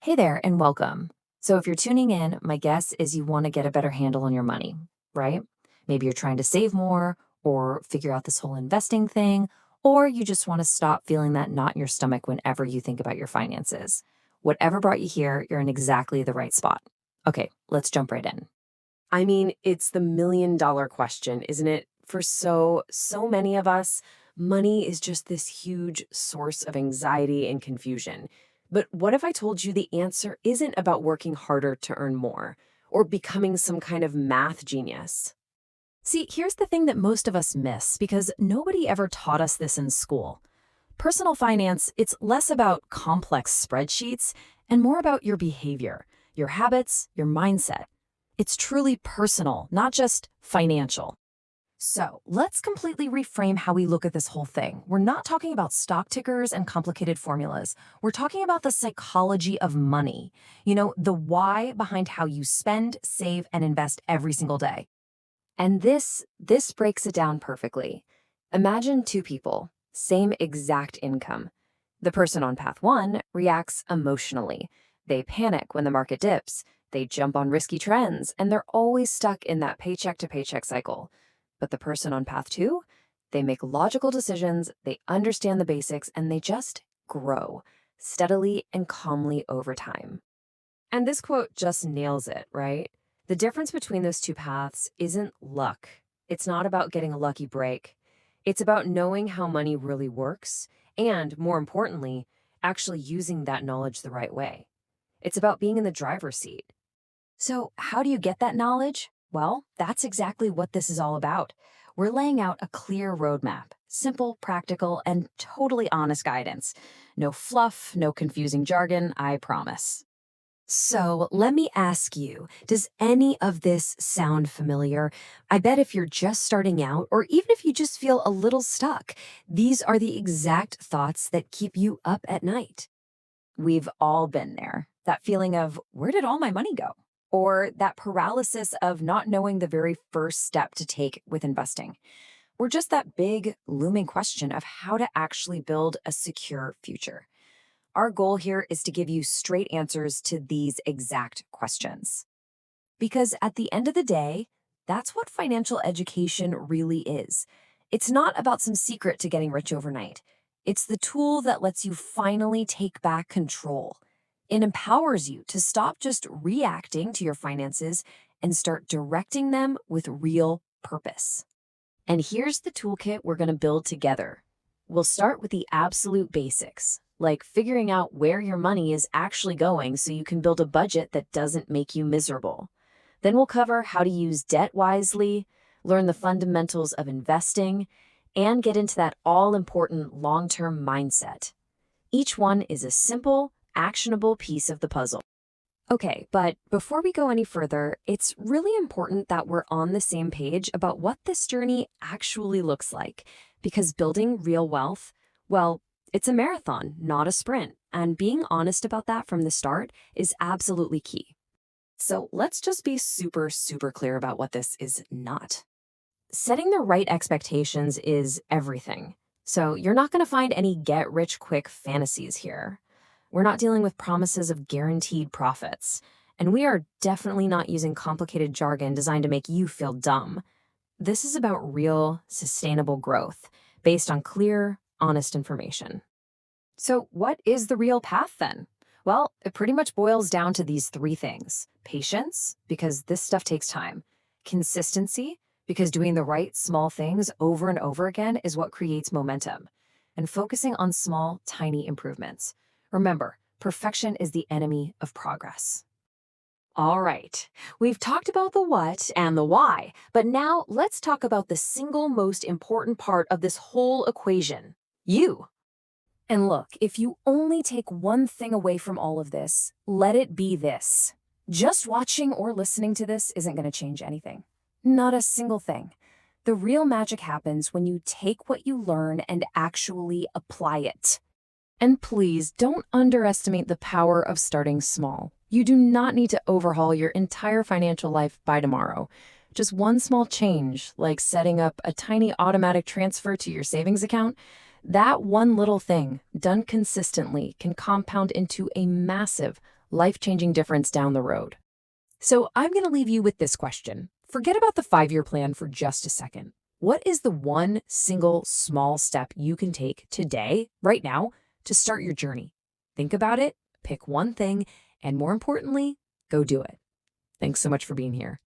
Hey there and welcome. So, if you're tuning in, my guess is you want to get a better handle on your money, right? Maybe you're trying to save more or figure out this whole investing thing, or you just want to stop feeling that knot in your stomach whenever you think about your finances. Whatever brought you here, you're in exactly the right spot. Okay, let's jump right in. I mean, it's the million-dollar question, isn't it? For so many of us, money is just this huge source of anxiety and confusion. But what if I told you the answer isn't about working harder to earn more or becoming some kind of math genius? See, here's the thing that most of us miss because nobody ever taught us this in school. Personal finance, it's less about complex spreadsheets and more about your behavior, your habits, your mindset. It's truly personal, not just financial. So let's completely reframe how we look at this whole thing. We're not talking about stock tickers and complicated formulas. We're talking about the psychology of money. The why behind how you spend, save, and invest every single day. And this breaks it down perfectly. Imagine two people, same exact income. The person on path one reacts emotionally. They panic when the market dips. They jump on risky trends, and they're always stuck in that paycheck to paycheck cycle. But the person on path two, they make logical decisions, they understand the basics, and they just grow steadily and calmly over time. And this quote just nails it, right? The difference between those two paths isn't luck. It's not about getting a lucky break. It's about knowing how money really works and, more importantly, actually using that knowledge the right way. It's about being in the driver's seat. So, how do you get that knowledge? Well, that's exactly what this is all about. We're laying out a clear roadmap, simple, practical, and totally honest guidance. No fluff, no confusing jargon, I promise. So let me ask you, does any of this sound familiar? I bet if you're just starting out, or even if you just feel a little stuck, these are the exact thoughts that keep you up at night. We've all been there. That feeling of, where did all my money go? Or that paralysis of not knowing the very first step to take with investing. Or just that big, looming question of how to actually build a secure future. Our goal here is to give you straight answers to these exact questions. Because at the end of the day, that's what financial education really is. It's not about some secret to getting rich overnight. It's the tool that lets you finally take back control. It empowers you to stop just reacting to your finances and start directing them with real purpose. And here's the toolkit we're going to build together. We'll start with the absolute basics, like figuring out where your money is actually going so you can build a budget that doesn't make you miserable. Then we'll cover how to use debt wisely, learn the fundamentals of investing, and get into that all-important long-term mindset. Each one is a simple, actionable piece of the puzzle. Okay, but before we go any further, it's really important that we're on the same page about what this journey actually looks like. Because building real wealth, well, it's a marathon, not a sprint. And being honest about that from the start is absolutely key. So let's just be super clear about what this is not. Setting the right expectations is everything. So you're not going to find any get rich quick fantasies here. We're not dealing with promises of guaranteed profits. And we are definitely not using complicated jargon designed to make you feel dumb. This is about real, sustainable growth based on clear, honest information. So, what is the real path then? Well, it pretty much boils down to these three things: patience, because this stuff takes time; consistency, because doing the right small things over and over again is what creates momentum; and focusing on small, tiny improvements. Remember, perfection is the enemy of progress. All right, we've talked about the what and the why, but now let's talk about the single most important part of this whole equation: you. And look, if you only take one thing away from all of this, let it be this. Just watching or listening to this isn't going to change anything. Not a single thing. The real magic happens when you take what you learn and actually apply it. And please don't underestimate the power of starting small. You do not need to overhaul your entire financial life by tomorrow. Just one small change, like setting up a tiny automatic transfer to your savings account, that one little thing, done consistently, can compound into a massive, life-changing difference down the road. So I'm going to leave you with this question. Forget about the 5-year plan for just a second. What is the one single small step you can take today, right now, to start your journey? Think about it, pick one thing, and more importantly, go do it. Thanks so much for being here.